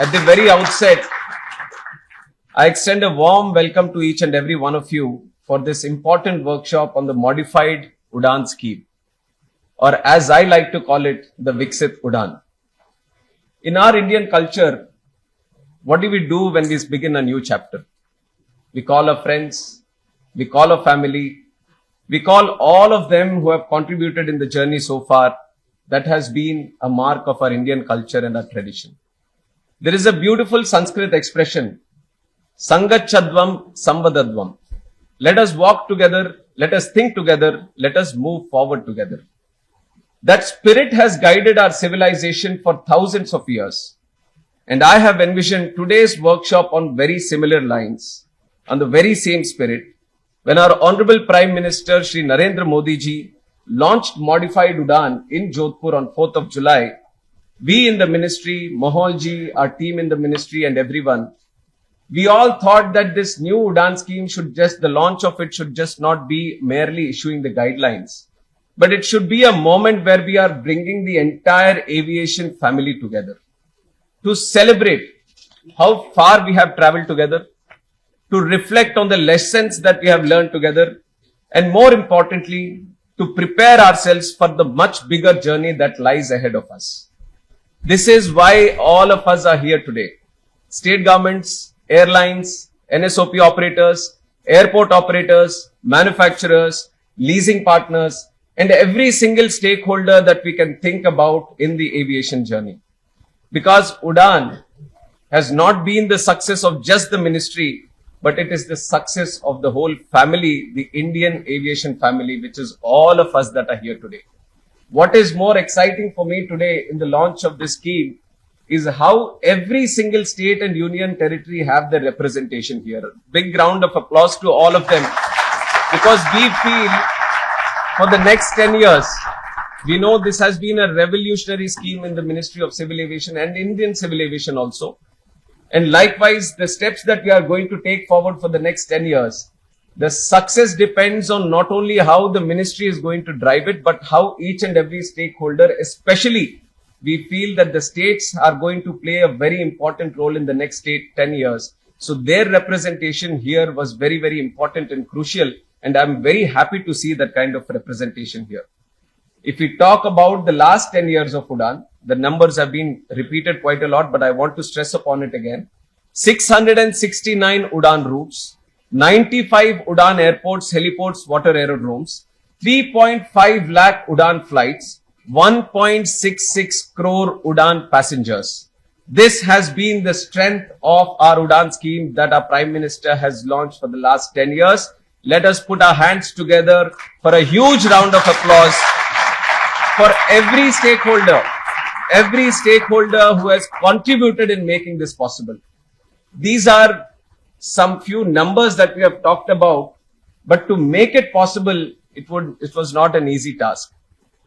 At the very outset, I extend a warm welcome to each and every one of you for this important workshop on the modified Udan scheme, or as I like to call it, the Viksit Udan. In our Indian culture, what do we do when we begin a new chapter? We call our friends, we call our family, we call all of them who have contributed in the journey so far. That has been a mark of our Indian culture and our tradition. There is a beautiful Sanskrit expression, Sangachadvam Samvadadvam. Let us walk together, let us think together, let us move forward together. That spirit has guided our civilization for thousands of years. And I have envisioned today's workshop on very similar lines, on the very same spirit, when our Honorable Prime Minister Shri Narendra Modi ji launched Modified Udan in Jodhpur on 4th of July. We in the ministry, Mohan ji, our team in the ministry and everyone, we all thought that this new Udan scheme the launch of it should just not be merely issuing the guidelines, but it should be a moment where we are bringing the entire aviation family together to celebrate how far we have traveled together, to reflect on the lessons that we have learned together, and more importantly, to prepare ourselves for the much bigger journey that lies ahead of us. This is why all of us are here today. State governments, airlines, NSOP operators, airport operators, manufacturers, leasing partners, and every single stakeholder that we can think about in the aviation journey. Because Udan has not been the success of just the ministry, but it is the success of the whole family, the Indian aviation family, which is all of us that are here today. What is more exciting for me today in the launch of this scheme is how every single state and union territory have their representation here. Big round of applause to all of them, because we feel for the next 10 years, we know this has been a revolutionary scheme in the Ministry of Civil Aviation and Indian Civil Aviation also. And likewise, the steps that we are going to take forward for the next 10 years, the success depends on not only how the ministry is going to drive it, but how each and every stakeholder, especially we feel that the states are going to play a very important role in the next 10 years. So their representation here was very, very important and crucial. And I'm very happy to see that kind of representation here. If we talk about the last 10 years of Udan, the numbers have been repeated quite a lot, but I want to stress upon it again. 669 Udan routes, 95 Udan airports, heliports, water aerodromes, 3.5 lakh Udan flights, 1.66 crore Udan passengers. This has been the strength of our Udan scheme that our Prime Minister has launched for the last 10 years. Let us put our hands together for a huge round of applause for every stakeholder who has contributed in making this possible. These are some few numbers that we have talked about, but to make it possible, it was not an easy task.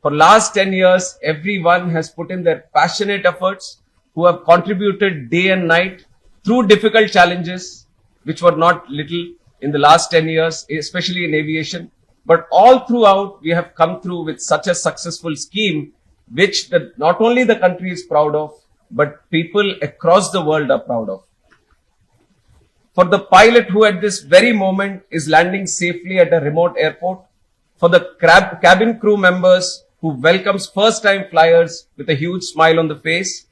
For last 10 years, everyone has put in their passionate efforts, who have contributed day and night through difficult challenges, which were not little in the last 10 years, especially in aviation. But all throughout, we have come through with such a successful scheme, which not only the country is proud of, but people across the world are proud of. For the pilot who at this very moment is landing safely at a remote airport, for the cabin crew members who welcomes first-time flyers with a huge smile on the face,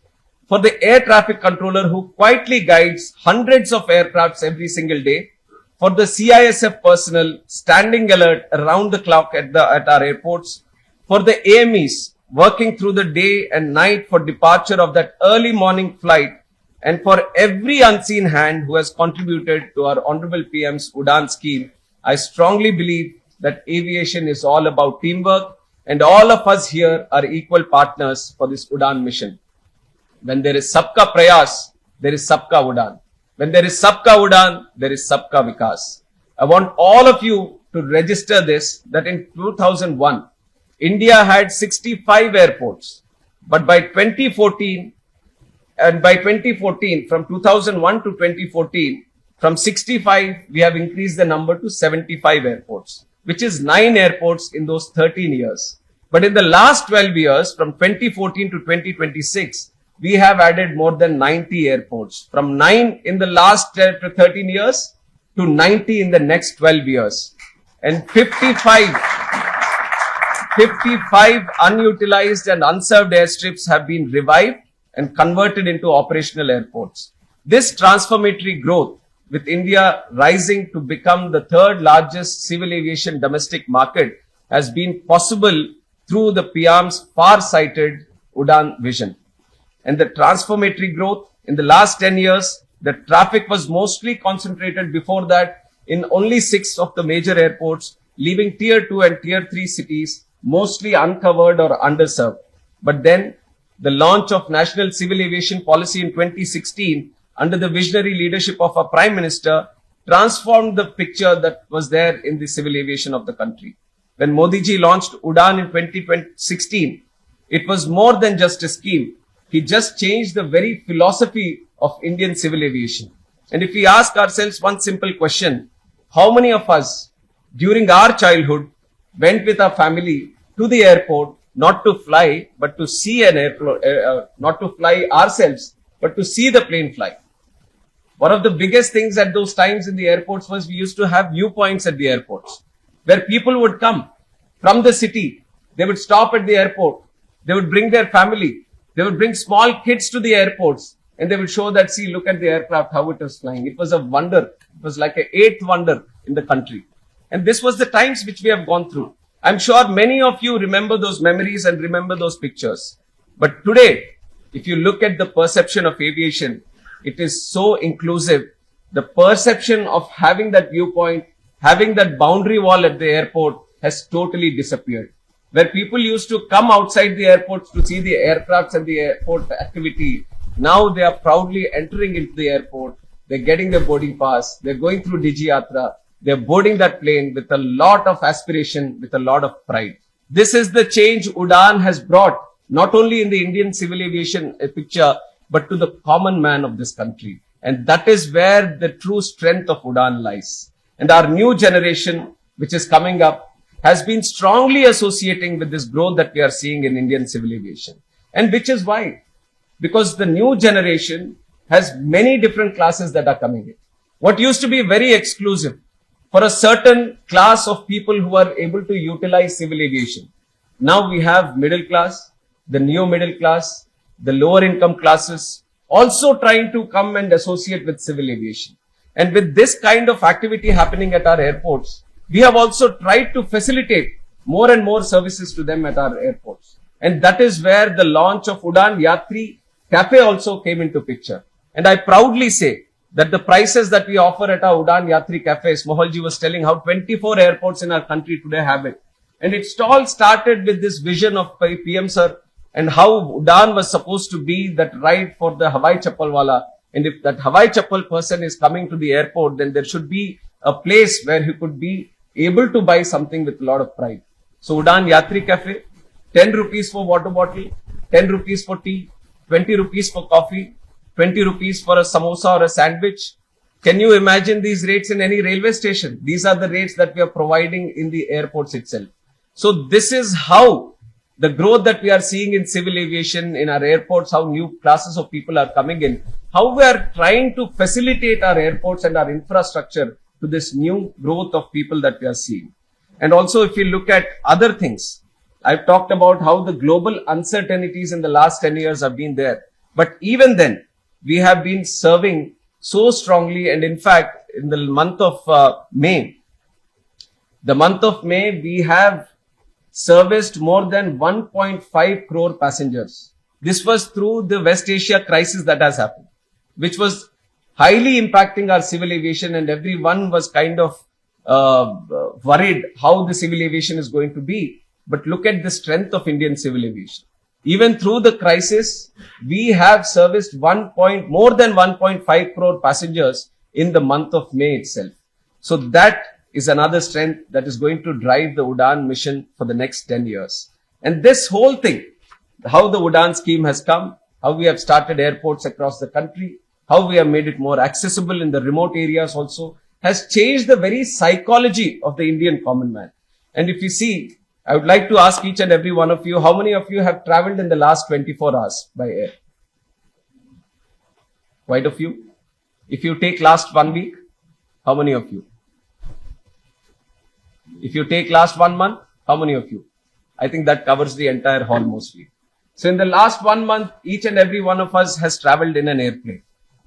for the air traffic controller who quietly guides hundreds of aircrafts every single day, for the CISF personnel standing alert around the clock at our airports, for the AMEs working through the day and night for departure of that early morning flight, and for every unseen hand who has contributed to our Honorable PM's Udan scheme, I strongly believe that aviation is all about teamwork, and all of us here are equal partners for this Udan mission. When there is Sabka Prayas, there is Sabka Udan. When there is Sabka Udan, there is Sabka Vikas. I want all of you to register this, that in 2001, India had 65 airports. But by 2014, from 2001 to 2014, from 65, we have increased the number to 75 airports, which is 9 airports in those 13 years. But in the last 12 years, from 2014 to 2026, we have added more than 90 airports, from 9 in the last 13 years to 90 in the next 12 years. And 55 unutilized and unserved airstrips have been revived and converted into operational airports. This transformatory growth, with India rising to become the third largest civil aviation domestic market, has been possible through the PM's far-sighted Udan vision. And the transformatory growth in the last 10 years, the traffic was mostly concentrated before that in only 6 of the major airports, leaving tier 2 and tier 3 cities mostly uncovered or underserved. But then the launch of National Civil Aviation Policy in 2016 under the visionary leadership of our Prime Minister transformed the picture that was there in the civil aviation of the country. When Modi ji launched Udan in 2016, it was more than just a scheme. He just changed the very philosophy of Indian civil aviation. And if we ask ourselves one simple question, how many of us during our childhood went with our family to the airport, not to fly, but to see an airport, not to fly ourselves, but to see the plane fly? One of the biggest things at those times in the airports was we used to have viewpoints at the airports, where people would come from the city. They would stop at the airport. They would bring their family. They would bring small kids to the airports, and they would show that, see, look at the aircraft, how it was flying. It was a wonder. It was like an eighth wonder in the country. And this was the times which we have gone through. I'm sure many of you remember those memories and remember those pictures. But today, if you look at the perception of aviation, it is so inclusive. The perception of having that viewpoint, having that boundary wall at the airport has totally disappeared. Where people used to come outside the airports to see the aircrafts and the airport activity, now they are proudly entering into the airport. They're getting their boarding pass. They're going through Digi Yatra. They're boarding that plane with a lot of aspiration, with a lot of pride. This is the change Udan has brought, not only in the Indian civil aviation picture, but to the common man of this country. And that is where the true strength of Udan lies. And our new generation, which is coming up, has been strongly associating with this growth that we are seeing in Indian civil aviation. And which is why? Because the new generation has many different classes that are coming in. What used to be very exclusive for a certain class of people who are able to utilize civil aviation. Now we have middle class, the neo-middle class, the lower income classes also trying to come and associate with civil aviation. And with this kind of activity happening at our airports, we have also tried to facilitate more and more services to them at our airports. And that is where the launch of Udan Yatri Cafe also came into picture. And I proudly say that the prices that we offer at our Udan Yatri Cafes, Mohalji was telling how 24 airports in our country today have it. And it all started with this vision of PM Sir and how Udan was supposed to be that ride for the Hawai Chappal wala. And if that Hawai Chappal person is coming to the airport, then there should be a place where he could be able to buy something with a lot of pride. So Udan Yatri Cafe, 10 rupees for water bottle, 10 rupees for tea, 20 rupees for coffee, 20 rupees for a samosa or a sandwich. Can you imagine these rates in any railway station? These are the rates that we are providing in the airports itself. So this is how the growth that we are seeing in civil aviation, in our airports, how new classes of people are coming in, how we are trying to facilitate our airports and our infrastructure to this new growth of people that we are seeing. And also if you look at other things, I've talked about how the global uncertainties in the last 10 years have been there. But even then, we have been serving so strongly. And in fact, in the month of May, we have serviced more than 1.5 crore passengers. This was through the West Asia crisis that has happened, which was highly impacting our civil aviation, and everyone was kind of worried how the civil aviation is going to be. But look at the strength of Indian civil aviation. Even through the crisis, we have serviced more than 1.5 crore passengers in the month of May itself. So that is another strength that is going to drive the Udan mission for the next 10 years. And this whole thing, how the Udan scheme has come, how we have started airports across the country, how we have made it more accessible in the remote areas also, has changed the very psychology of the Indian common man. And if you see, I would like to ask each and every one of you, how many of you have traveled in the last 24 hours by air? Quite a few. If you take last 1 week, how many of you? If you take last 1 month, how many of you? I think that covers the entire hall mostly. So in the last 1 month, each and every one of us has traveled in an airplane.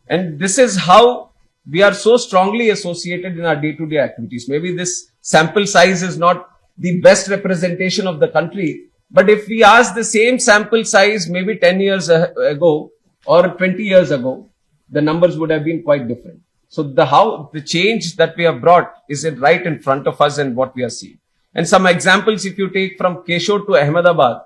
And this is how we are so strongly associated in our day-to-day activities. Maybe this sample size is not the best representation of the country, but if we ask the same sample size maybe 10 years ago or 20 years ago, the numbers would have been quite different. So the change that we have brought is right in front of us and what we are seeing. And some examples, if you take from Keshod to Ahmedabad,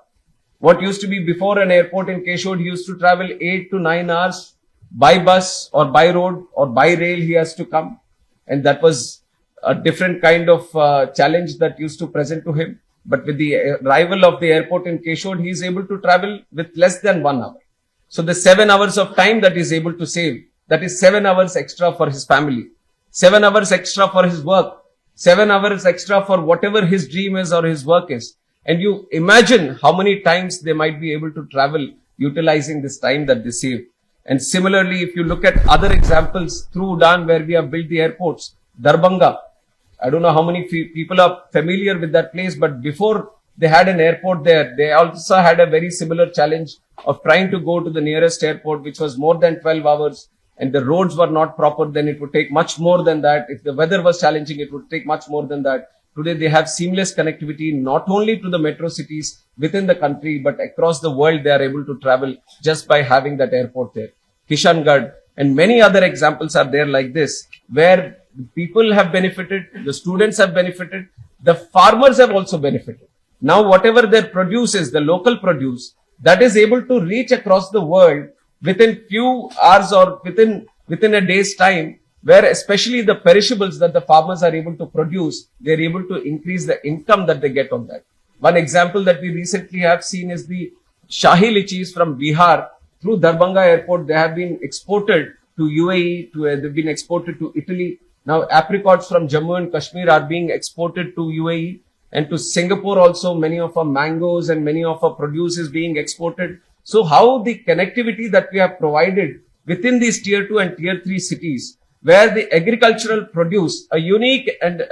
what used to be before an airport in Keshod, used to travel 8 to 9 hours by bus or by road or by rail, he has to come. And that was a different kind of challenge that used to present to him. But with the arrival of the airport in Keshod, he is able to travel with less than 1 hour. So the 7 hours of time that he is able to save, that is 7 hours extra for his family, 7 hours extra for his work, 7 hours extra for whatever his dream is or his work is. And you imagine how many times they might be able to travel utilizing this time that they save. And similarly, if you look at other examples through Udan where we have built the airports, Darbhanga, I don't know how many people are familiar with that place, but before they had an airport there, they also had a very similar challenge of trying to go to the nearest airport, which was more than 12 hours. And the roads were not proper, then it would take much more than that. If the weather was challenging, it would take much more than that. Today, they have seamless connectivity, not only to the metro cities within the country, but across the world, they are able to travel just by having that airport there. Kishangarh and many other examples are there like this, where people have benefited, the students have benefited, the farmers have also benefited. Now, whatever their produce is, the local produce, that is able to reach across the world within few hours or within a day's time, where especially the perishables that the farmers are able to produce, they're able to increase the income that they get on that. One example that we recently have seen is the Shahi Lichis from Bihar through Darbhanga airport. They have been exported to UAE, they've been exported to Italy. Now apricots from Jammu and Kashmir are being exported to UAE and to Singapore also. Many of our mangoes and many of our produce is being exported. So how the connectivity that we have provided within these tier 2 and tier 3 cities, where the agricultural produce, a unique and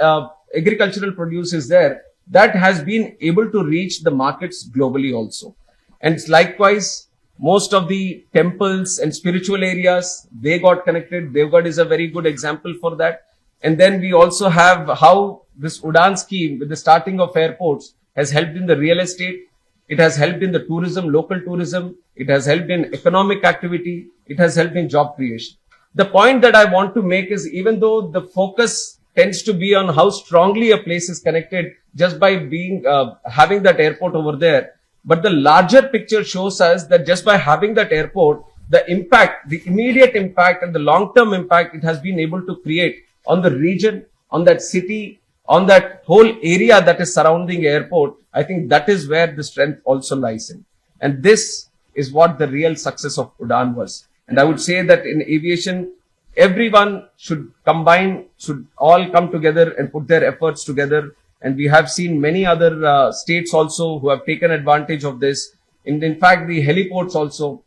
agricultural produce is there, that has been able to reach the markets globally also. And likewise, most of the temples and spiritual areas, they got connected. Devgad is a very good example for that. And then we also have how this Udan scheme with the starting of airports has helped in the real estate. It has helped in the tourism, local tourism. It has helped in economic activity. It has helped in job creation. The point that I want to make is, even though the focus tends to be on how strongly a place is connected just by being having that airport over there, but the larger picture shows us that just by having that airport, the impact, the immediate impact and the long-term impact it has been able to create on the region, on that city, on that whole area that is surrounding airport, I think that is where the strength also lies in. And this is what the real success of Udan was. And I would say that in aviation, everyone should all come together and put their efforts together. And we have seen many other states also who have taken advantage of this. And in fact, the heliports also,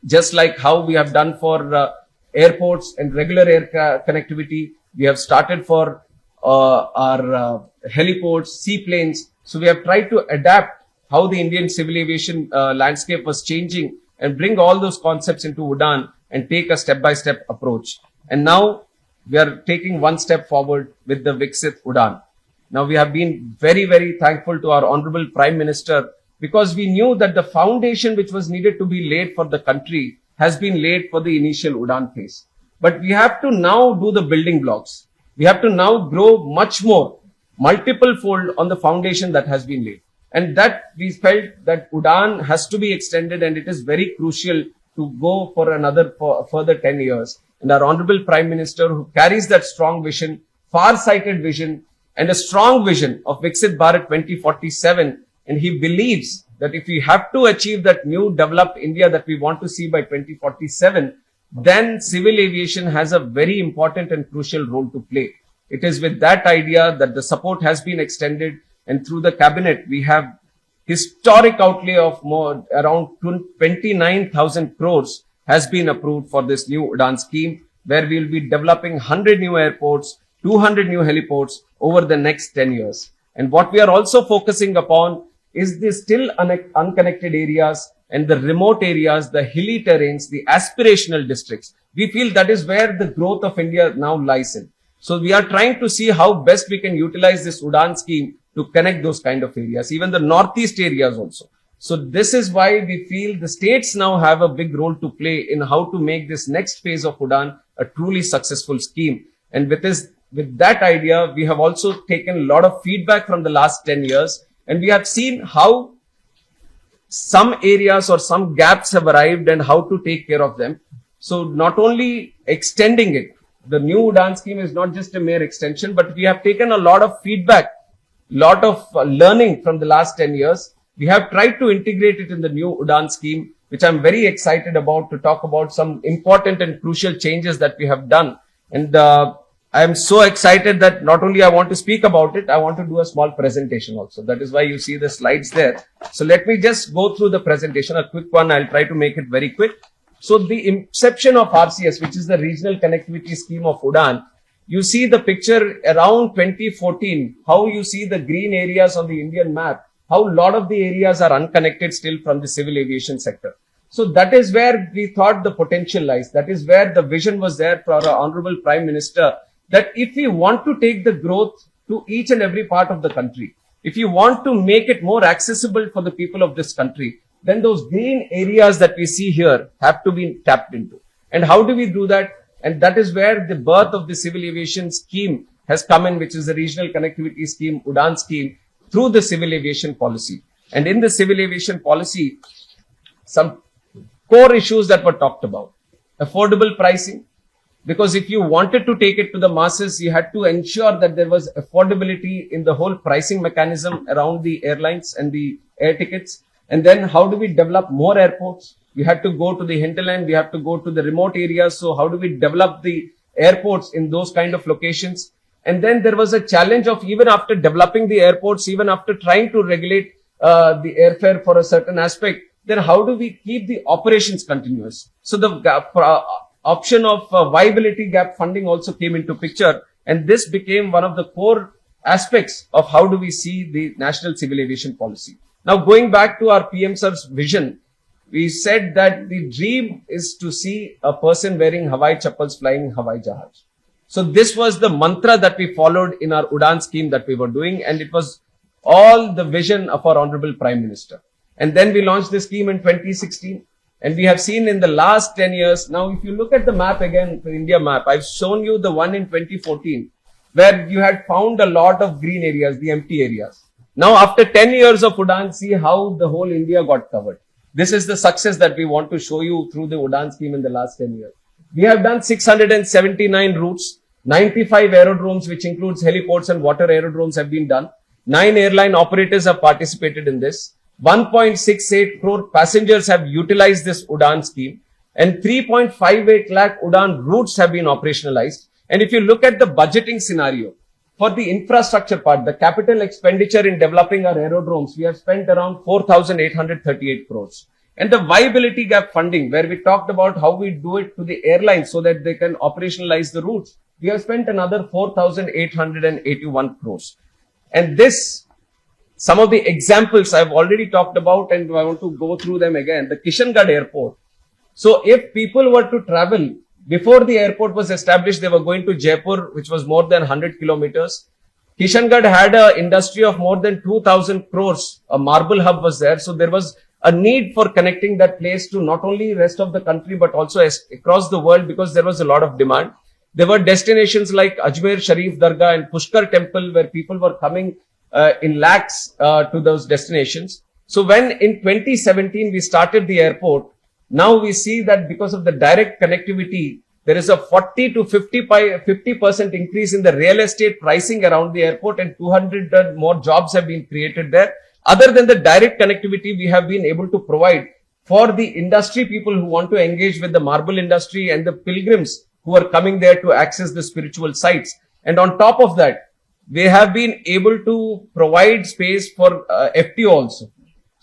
just like how we have done for airports and regular air connectivity, we have started for our heliports, seaplanes. So we have tried to adapt how the Indian civil aviation landscape was changing and bring all those concepts into Udan and take a step-by-step approach. And now we are taking one step forward with the Viksit Udan. Now we have been very, very thankful to our Honorable Prime Minister, because we knew that the foundation which was needed to be laid for the country has been laid for the initial Udan phase. But we have to now do the building blocks. We have to now grow much more, multiple fold on the foundation that has been laid. And that we felt that Udan has to be extended, and it is very crucial to go for further 10 years. And our Honorable Prime Minister, who carries that strong vision, far-sighted vision, and a strong vision of Viksit Bharat 2047, and he believes that if we have to achieve that new developed India that we want to see by 2047, then civil aviation has a very important and crucial role to play. It is with that idea that the support has been extended, and through the cabinet, we have historic outlay of around 29,000 crores has been approved for this new Udan scheme, where we will be developing 100 new airports, 200 new heliports over the next 10 years. And what we are also focusing upon is the still unconnected areas and the remote areas, the hilly terrains, the aspirational districts. We feel that is where the growth of India now lies in. So we are trying to see how best we can utilize this Udan scheme to connect those kind of areas, even the northeast areas also. So this is why we feel the states now have a big role to play in how to make this next phase of Udan a truly successful scheme. And with that idea, we have also taken a lot of feedback from the last 10 years, and we have seen how some areas or some gaps have arrived and how to take care of them. So not only extending it, the new Udan scheme is not just a mere extension, but we have taken a lot of feedback, lot of learning from the last 10 years. We have tried to integrate it in the new Udan scheme, which I'm very excited about, to talk about some important and crucial changes that we have done. And I am so excited that not only I want to speak about it, I want to do a small presentation also. That is why you see the slides there. So let me just go through the presentation, a quick one. I'll try to make it very quick. So the inception of RCS, which is the Regional Connectivity Scheme of Udan, you see the picture around 2014, how you see the green areas on the Indian map, how a lot of the areas are unconnected still from the civil aviation sector. So that is where we thought the potential lies. That is where the vision was there for our Honorable Prime Minister, that if we want to take the growth to each and every part of the country, if you want to make it more accessible for the people of this country, then those green areas that we see here have to be tapped into. And how do we do that? And that is where the birth of the civil aviation scheme has come in, which is the Regional Connectivity Scheme, Udan scheme, through the civil aviation policy. And in the civil aviation policy, some core issues that were talked about. Affordable pricing, because if you wanted to take it to the masses, you had to ensure that there was affordability in the whole pricing mechanism around the airlines and the air tickets. And then how do we develop more airports? We had to go to the hinterland, we have to go to the remote areas. So how do we develop the airports in those kind of locations? And then there was a challenge of, even after developing the airports, even after trying to regulate the airfare for a certain aspect, then how do we keep the operations continuous? So the option of viability gap funding also came into picture, and this became one of the core aspects of how do we see the national civil aviation policy. Now, going back to our PM Sir's vision, we said that the dream is to see a person wearing Hawai chappals flying Hawai Jahaj. So this was the mantra that we followed in our Udan scheme that we were doing, and it was all the vision of our Honorable Prime Minister. And then we launched the scheme in 2016. And we have seen in the last 10 years, now if you look at the map again, the India map, I've shown you the one in 2014, where you had found a lot of green areas, the empty areas. Now after 10 years of Udan, see how the whole India got covered. This is the success that we want to show you through the Udan scheme in the last 10 years. We have done 679 routes, 95 aerodromes, which includes heliports and water aerodromes, have been done. 9 airline operators have participated in this. 1.68 crore passengers have utilized this Udan scheme, and 3.58 lakh Udan routes have been operationalized. And if you look at the budgeting scenario for the infrastructure part, the capital expenditure in developing our aerodromes, we have spent around 4,838 crores. And the viability gap funding, where we talked about how we do it to the airlines so that they can operationalize the routes, we have spent another 4,881 crores. And this, some of the examples I've already talked about, and I want to go through them again. The Kishangarh Airport. So if people were to travel, before the airport was established, they were going to Jaipur, which was more than 100 kilometers. Kishangarh had an industry of more than 2,000 crores. A marble hub was there. So there was a need for connecting that place to not only rest of the country, but also across the world, because there was a lot of demand. There were destinations like Ajmer Sharif Dargah and Pushkar Temple, where people were coming in lakhs to those destinations. So when in 2017 we started the airport, now we see that because of the direct connectivity, there is a 40 to 50% increase in the real estate pricing around the airport, and 200 more jobs have been created there. Other than the direct connectivity, we have been able to provide for the industry people who want to engage with the marble industry and the pilgrims who are coming there to access the spiritual sites. And on top of that, they have been able to provide space for FTO also.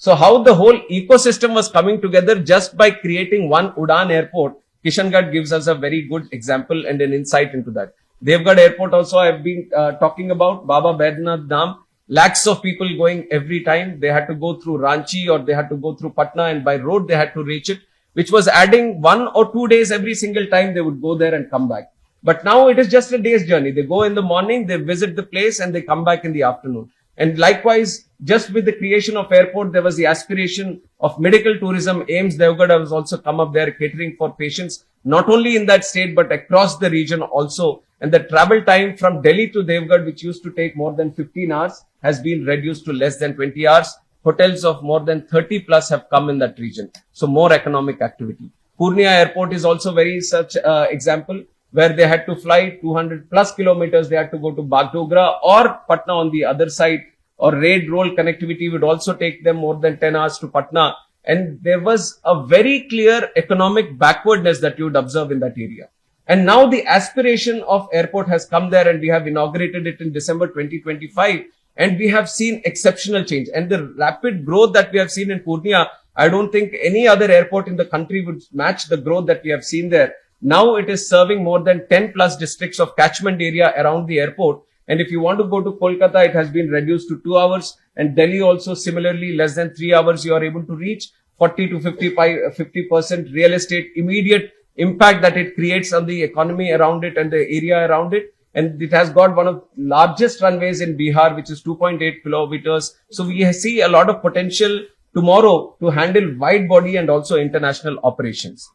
So how the whole ecosystem was coming together just by creating one Udan airport, Kishangarh gives us a very good example and an insight into that. Devgarh airport also I've been talking about, Baba Baidhanath Dham, lakhs of people going every time. They had to go through Ranchi or they had to go through Patna, and by road they had to reach it, which was adding 1 or 2 days every single time they would go there and come back. But now it is just a day's journey. They go in the morning, they visit the place, and they come back in the afternoon. And likewise, just with the creation of airport, there was the aspiration of medical tourism. AIIMS Devgarh has also come up there catering for patients, not only in that state, but across the region also. And the travel time from Delhi to Devgarh, which used to take more than 15 hours, has been reduced to less than 20 hours. Hotels of more than 30 plus have come in that region. So more economic activity. Purnia airport is also very such example, where they had to fly 200 plus kilometers. They had to go to Bagdogra or Patna on the other side, or raid roll connectivity would also take them more than 10 hours to Patna. And there was a very clear economic backwardness that you would observe in that area. And now the aspiration of airport has come there, and we have inaugurated it in December 2025. And we have seen exceptional change, and the rapid growth that we have seen in Purnia, I don't think any other airport in the country would match the growth that we have seen there. Now it is serving more than 10 plus districts of catchment area around the airport. And if you want to go to Kolkata, it has been reduced to 2 hours, and Delhi also similarly less than 3 hours you are able to reach. 40 to 50% real estate immediate impact that it creates on the economy around it and the area around it. And it has got one of largest runways in Bihar, which is 2.8 kilometers. So we see a lot of potential tomorrow to handle wide body and also international operations.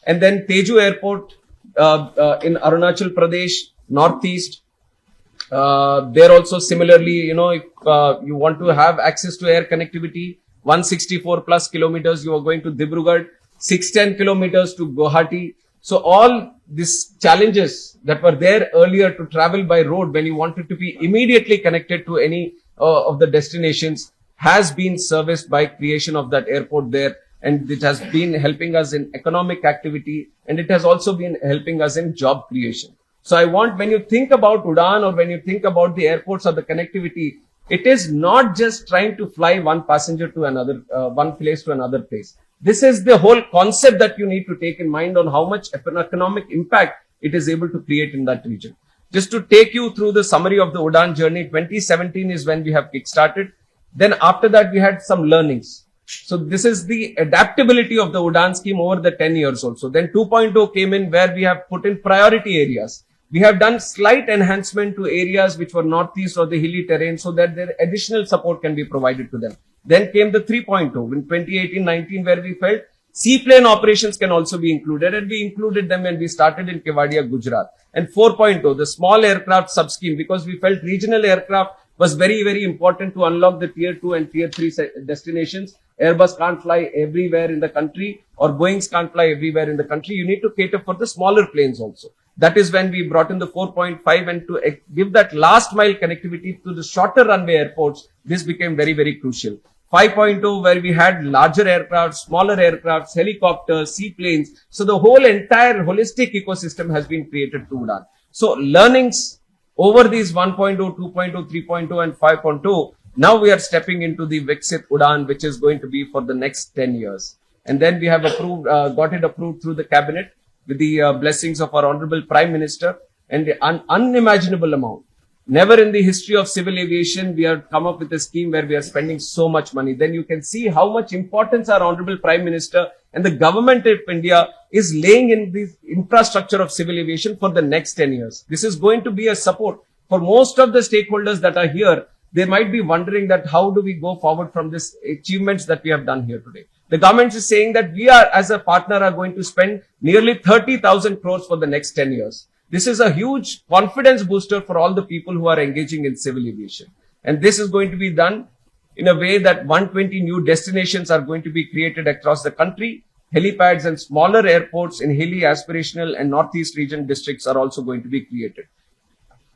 And then Teju Airport in Arunachal Pradesh, Northeast. There also similarly, if you want to have access to air connectivity, 164 plus kilometers, you are going to Dibrugarh, 610 kilometers to Guwahati. So all these challenges that were there earlier to travel by road when you wanted to be immediately connected to any of the destinations has been serviced by creation of that airport there. And it has been helping us in economic activity, and it has also been helping us in job creation. So I want, when you think about Udan or when you think about the airports or the connectivity, it is not just trying to fly one passenger to another, one place to another place. This is the whole concept that you need to take in mind on how much economic impact it is able to create in that region. Just to take you through the summary of the Udan journey, 2017 is when we have kick-started. Then after that, we had some learnings. So this is the adaptability of the Udan scheme over the 10 years also. Then 2.0 came in, where we have put in priority areas. We have done slight enhancement to areas which were northeast or the hilly terrain, so that their additional support can be provided to them. Then came the 3.0 in 2018-19, where we felt seaplane operations can also be included, and we included them when we started in Kevadia, Gujarat. And 4.0, the small aircraft sub-scheme, because we felt regional aircraft was very, very important to unlock the tier 2 and tier 3 destinations. Airbus can't fly everywhere in the country, or Boeings can't fly everywhere in the country. You need to cater for the smaller planes also. That is when we brought in the 4.5, and to give that last mile connectivity to the shorter runway airports, this became very, very crucial. 5.0, where we had larger aircraft, smaller aircrafts, helicopters, seaplanes. So the whole entire holistic ecosystem has been created to Udan. So learnings over these 1.0, 2.0, 3.0 and 5.0, now we are stepping into the Viksit Udan, which is going to be for the next 10 years. And then we have approved, got it approved through the cabinet with the blessings of our Honorable Prime Minister, and an unimaginable amount. Never in the history of civil aviation we have come up with a scheme where we are spending so much money. Then you can see how much importance our Honorable Prime Minister and the government of India is laying in the infrastructure of civil aviation for the next 10 years. This is going to be a support for most of the stakeholders that are here. They might be wondering that how do we go forward from this achievements that we have done here today. The government is saying that we are, as a partner, are going to spend nearly 30,000 crores for the next 10 years. This is a huge confidence booster for all the people who are engaging in civil aviation. And this is going to be done in a way that 120 new destinations are going to be created across the country. Helipads and smaller airports in hilly, aspirational and northeast region districts are also going to be created.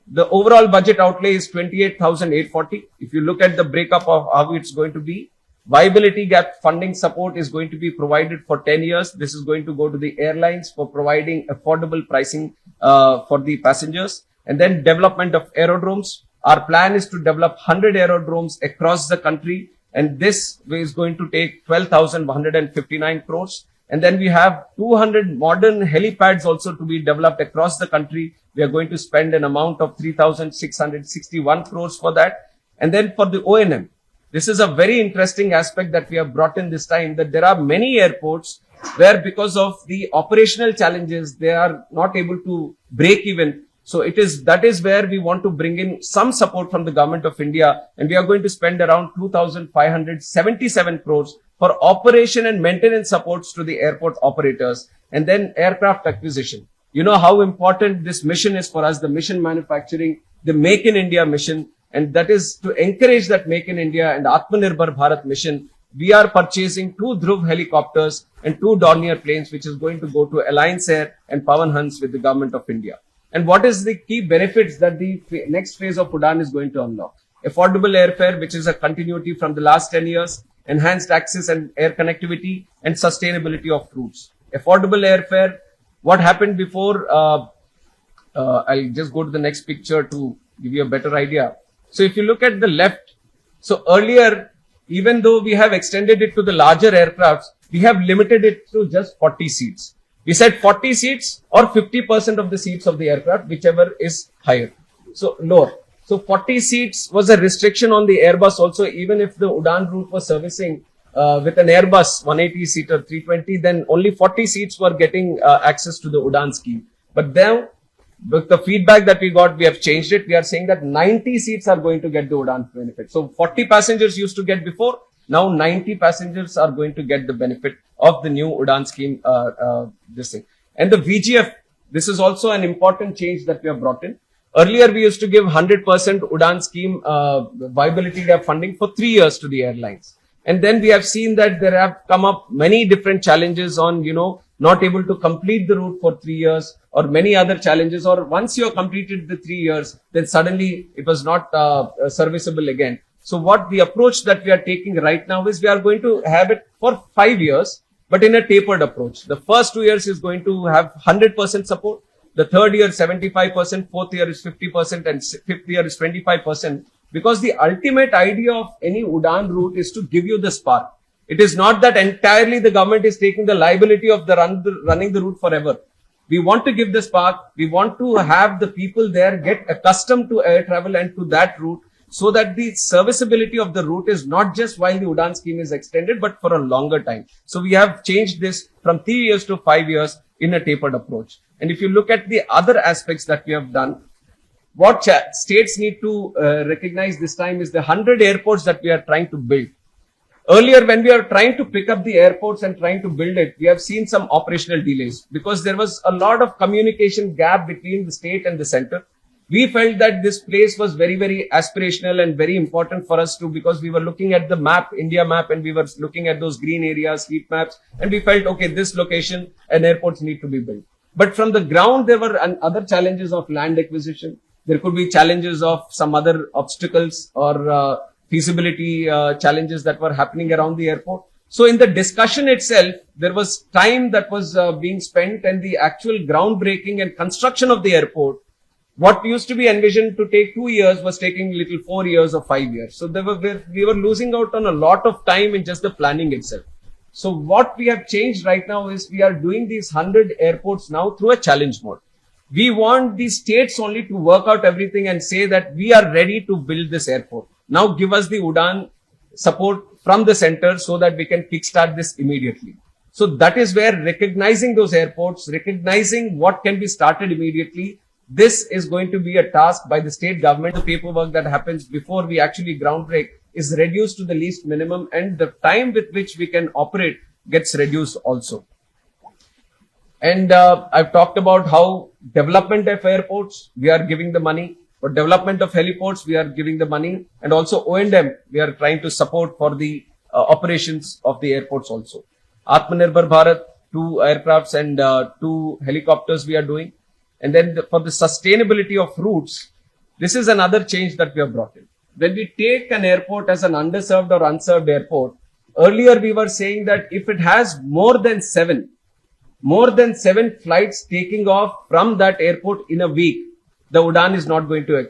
The overall budget outlay is 28,840. If you look at the breakup of how it's going to be, viability gap funding support is going to be provided for 10 years. This is going to go to the airlines for providing affordable pricing for the passengers. And then development of aerodromes. Our plan is to develop 100 aerodromes across the country, And this is going to take 12,159 crores. And then we have 200 modern helipads also to be developed across the country. We are going to spend an amount of 3,661 crores for that. And then for the O&M, this is a very interesting aspect that we have brought in this time, that there are many airports where because of the operational challenges, they are not able to break even. So that is where we want to bring in some support from the government of India. And we are going to spend around 2,577 crores for operation and maintenance supports to the airport operators, and then aircraft acquisition. You know how important this mission is for us, the mission manufacturing, the Make in India mission, and that is to encourage that Make in India and Atmanirbhar Bharat mission. We are purchasing 2 Dhruv helicopters and 2 Dornier planes, which is going to go to Alliance Air and Pawan Hans with the government of India. And what is the key benefits that the next phase of Udan is going to unlock? Affordable airfare, which is a continuity from the last 10 years, enhanced access and air connectivity, and sustainability of routes. Affordable airfare, what happened before, I'll just go to the next picture to give you a better idea. So if you look at the left, so earlier, even though we have extended it to the larger aircrafts, we have limited it to just 40 seats. We said 40 seats or 50% of the seats of the aircraft, whichever is higher. So lower. So 40 seats was a restriction on the Airbus also. Even if the Udan route was servicing with an Airbus 180-seater 320, then only 40 seats were getting access to the Udan scheme. But then, with the feedback that we got, we have changed it. We are saying that 90 seats are going to get the Udan benefit. So 40 passengers used to get before. Now 90 passengers are going to get the benefit of the new Udan scheme, this thing. And the VGF, this is also an important change that we have brought in. Earlier, we used to give 100% Udan scheme viability gap funding for 3 years to the airlines. And then we have seen that there have come up many different challenges on, not able to complete the route for 3 years, or many other challenges, or once you have completed the 3 years, then suddenly it was not serviceable again. So what the approach that we are taking right now is we are going to have it for 5 years, but in a tapered approach. The first 2 years is going to have 100% support. The third year, 75%, fourth year is 50%, and fifth year is 25%. Because the ultimate idea of any Udan route is to give you the spark. It is not that entirely the government is taking the liability of running the route forever. We want to give the spark. We want to have the people there get accustomed to air travel and to that route, so that the serviceability of the route is not just while the Udan scheme is extended, but for a longer time. So we have changed this from 3 years to 5 years in a tapered approach. And if you look at the other aspects that we have done, what states need to recognize this time is the 100 airports that we are trying to build. Earlier, when we are trying to pick up the airports and trying to build it, we have seen some operational delays because there was a lot of communication gap between the state and the center. We felt that this place was very, very aspirational and very important for us because we were looking at the map, India map, and we were looking at those green areas, heat maps, and we felt, okay, this location and airports need to be built. But from the ground, there were other challenges of land acquisition. There could be challenges of some other obstacles or feasibility challenges that were happening around the airport. So in the discussion itself, there was time that was being spent, and the actual groundbreaking and construction of the airport, what used to be envisioned to take 2 years was taking little 4 years or 5 years. So we were losing out on a lot of time in just the planning itself. So what we have changed right now is we are doing these 100 airports now through a challenge mode. We want the states only to work out everything and say that we are ready to build this airport. Now give us the Udan support from the center so that we can kickstart this immediately. So that is where recognizing those airports, recognizing what can be started immediately, this is going to be a task by the state government. The paperwork that happens before we actually groundbreak is reduced to the least minimum, and the time with which we can operate gets reduced also. And I've talked about how development of airports, we are giving the money. For development of heliports, we are giving the money. And also O&M, we are trying to support for the operations of the airports also. Atmanirbhar Bharat, 2 aircrafts and 2 helicopters we are doing. And then for the sustainability of routes, this is another change that we have brought in. When we take an airport as an underserved or unserved airport, earlier we were saying that if it has more than 7 flights taking off from that airport in a week, the Udan is not going to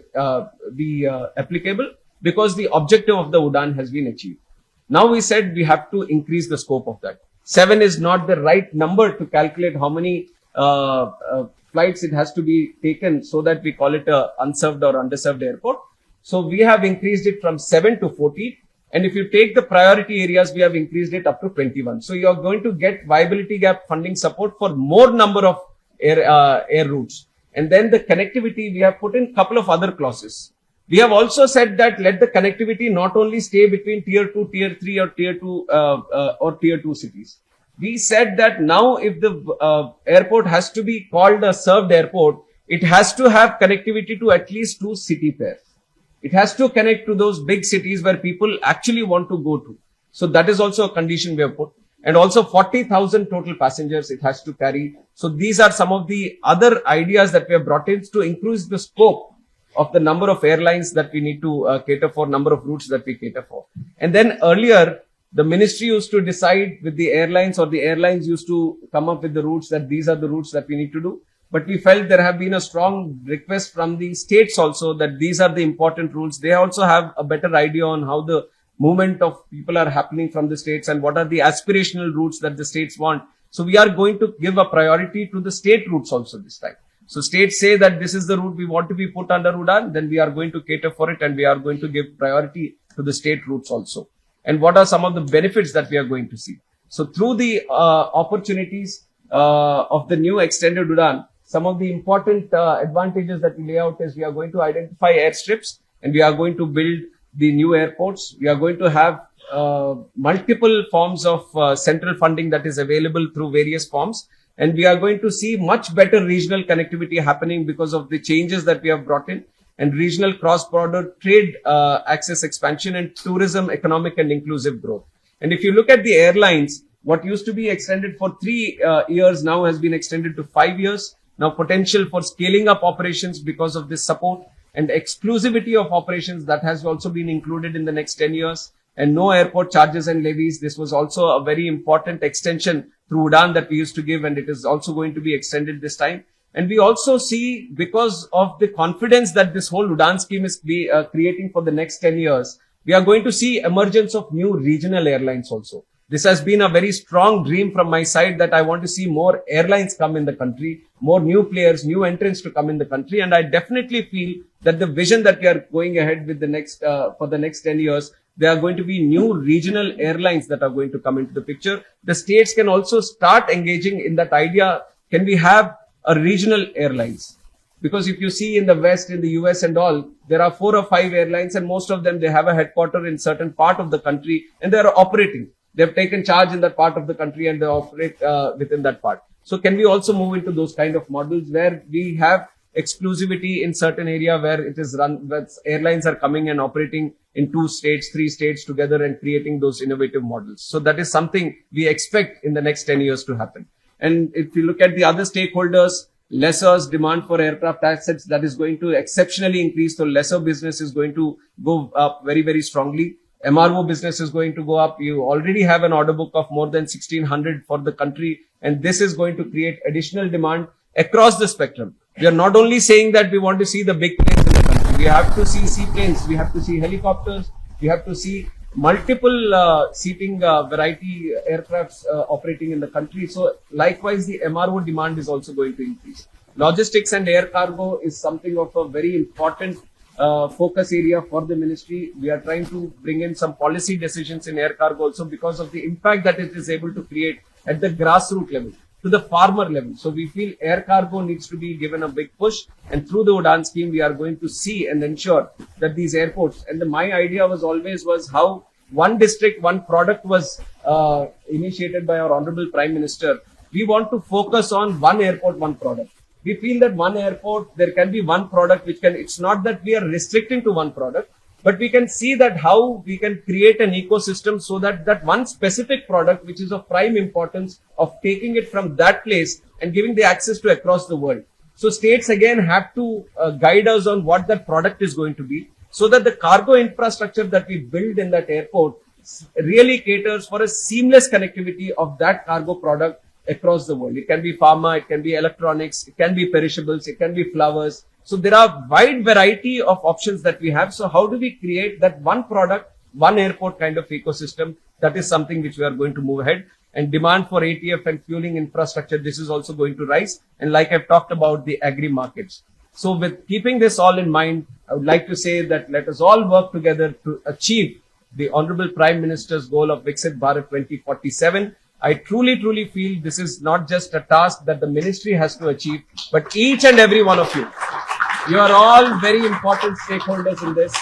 be applicable because the objective of the Udan has been achieved. Now we said we have to increase the scope of that. 7 is not the right number to calculate how many flights it has to be taken so that we call it a unserved or underserved airport. So we have increased it from 7 to 14. And if you take the priority areas, we have increased it up to 21. So you are going to get viability gap funding support for more number of air routes. And then the connectivity, we have put in a couple of other clauses. We have also said that let the connectivity not only stay between tier 2, tier 3 or tier 2 cities. We said that now if the airport has to be called a served airport, it has to have connectivity to at least 2 city pairs. It has to connect to those big cities where people actually want to go to. So that is also a condition we have put. And also 40,000 total passengers it has to carry. So these are some of the other ideas that we have brought in to increase the scope of the number of airlines that we need to cater for, number of routes that we cater for. And then earlier, the ministry used to decide with the airlines, or the airlines used to come up with the routes that these are the routes that we need to do. But we felt there have been a strong request from the states also that these are the important routes. They also have a better idea on how the movement of people are happening from the states and what are the aspirational routes that the states want. So we are going to give a priority to the state routes also this time. So states say that this is the route we want to be put under UDAN, then we are going to cater for it and we are going to give priority to the state routes also. And what are some of the benefits that we are going to see? So through the opportunities of the new extended UDAN, some of the important advantages that we lay out is we are going to identify airstrips and we are going to build the new airports. We are going to have multiple forms of central funding that is available through various forms. And we are going to see much better regional connectivity happening because of the changes that we have brought in, and regional cross-border trade access expansion and tourism, economic and inclusive growth. And if you look at the airlines, what used to be extended for 3 years now has been extended to 5 years. Now potential for scaling up operations because of this support and exclusivity of operations that has also been included in the next 10 years, and no airport charges and levies. This was also a very important extension through UDAN that we used to give, and it is also going to be extended this time. And we also see, because of the confidence that this whole UDAN scheme is creating for the next 10 years, we are going to see emergence of new regional airlines also. This has been a very strong dream from my side that I want to see more airlines come in the country, more new players, new entrants to come in the country. And I definitely feel that the vision that we are going ahead with the next, for the next 10 years, there are going to be new regional airlines that are going to come into the picture. The states can also start engaging in that idea. Can we have a regional airlines? Because if you see in the West, in the US and all, there are 4 or 5 airlines, and most of them, they have a headquarter in certain part of the country and they are operating. They've taken charge in that part of the country and they operate within that part. So can we also move into those kind of models where we have exclusivity in certain area where it is run, where airlines are coming and operating in 2 states, 3 states together and creating those innovative models. So that is something we expect in the next 10 years to happen. And if you look at the other stakeholders, lessor's demand for aircraft assets, that is going to exceptionally increase. So lessor business is going to go up very, very strongly. MRO business is going to go up. You already have an order book of more than 1,600 for the country. And this is going to create additional demand across the spectrum. We are not only saying that we want to see the big planes in the country. We have to see seaplanes. We have to see helicopters. We have to see multiple seating variety aircrafts operating in the country. So likewise, the MRO demand is also going to increase. Logistics and air cargo is something of a very important focus area for the ministry. We are trying to bring in some policy decisions in air cargo also because of the impact that it is able to create at the grassroots level, to the farmer level. So we feel air cargo needs to be given a big push, and through the UDAN scheme, we are going to see and ensure that these airports, and my idea was always how one district, one product was initiated by our Honorable Prime Minister. We want to focus on one airport, one product. We feel that one airport, there can be one product which can, it's not that we are restricting to one product, but we can see that how we can create an ecosystem so that that one specific product, which is of prime importance, of taking it from that place and giving the access to across the world. So states again have to guide us on what that product is going to be, so that the cargo infrastructure that we build in that airport really caters for a seamless connectivity of that cargo product across the world. It can be pharma, it can be electronics, it can be perishables, it can be flowers. So there are wide variety of options that we have. So how do we create that one product one airport kind of ecosystem. That is something which we are going to move ahead. And demand for ATF and fueling infrastructure, this is also going to rise. And like I've talked about, the agri markets. So with keeping this all in mind, I would like to say that let us all work together to achieve the Honorable Prime Minister's goal of Viksit Bharat 2047. I truly feel this is not just a task that the ministry has to achieve, but each and every one of you. You are all very important stakeholders in this.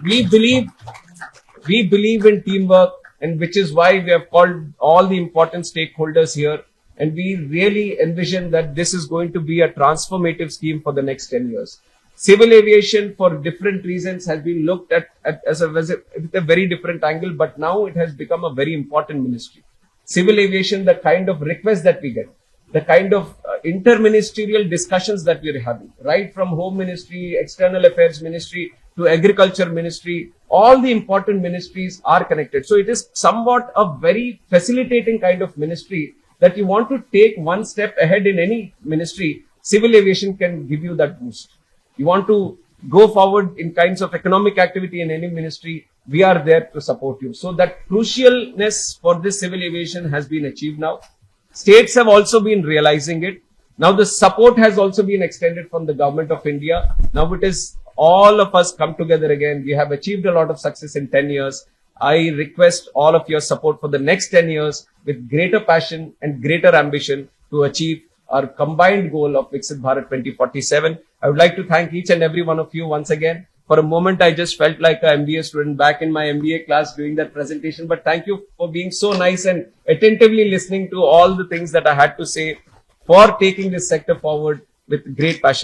We believe in teamwork, and which is why we have called all the important stakeholders here. And we really envision that this is going to be a transformative scheme for the next 10 years. Civil aviation, for different reasons, has been looked at with a very different angle, but now it has become a very important ministry. Civil aviation, the kind of requests that we get, the kind of interministerial discussions that we are having, right from Home Ministry, External Affairs Ministry to Agriculture Ministry, all the important ministries are connected. So it is somewhat a very facilitating kind of ministry that you want to take one step ahead in any ministry. Civil aviation can give you that boost. You want to go forward in kinds of economic activity in any ministry, we are there to support you. So that crucialness for this civil aviation has been achieved now. States have also been realizing it. Now the support has also been extended from the government of India. Now it is all of us come together again. We have achieved a lot of success in 10 years. I request all of your support for the next 10 years with greater passion and greater ambition to achieve our combined goal of Viksit Bharat 2047. I would like to thank each and every one of you once again. For a moment, I just felt like an MBA student back in my MBA class doing that presentation. But thank you for being so nice and attentively listening to all the things that I had to say, for taking this sector forward with great passion.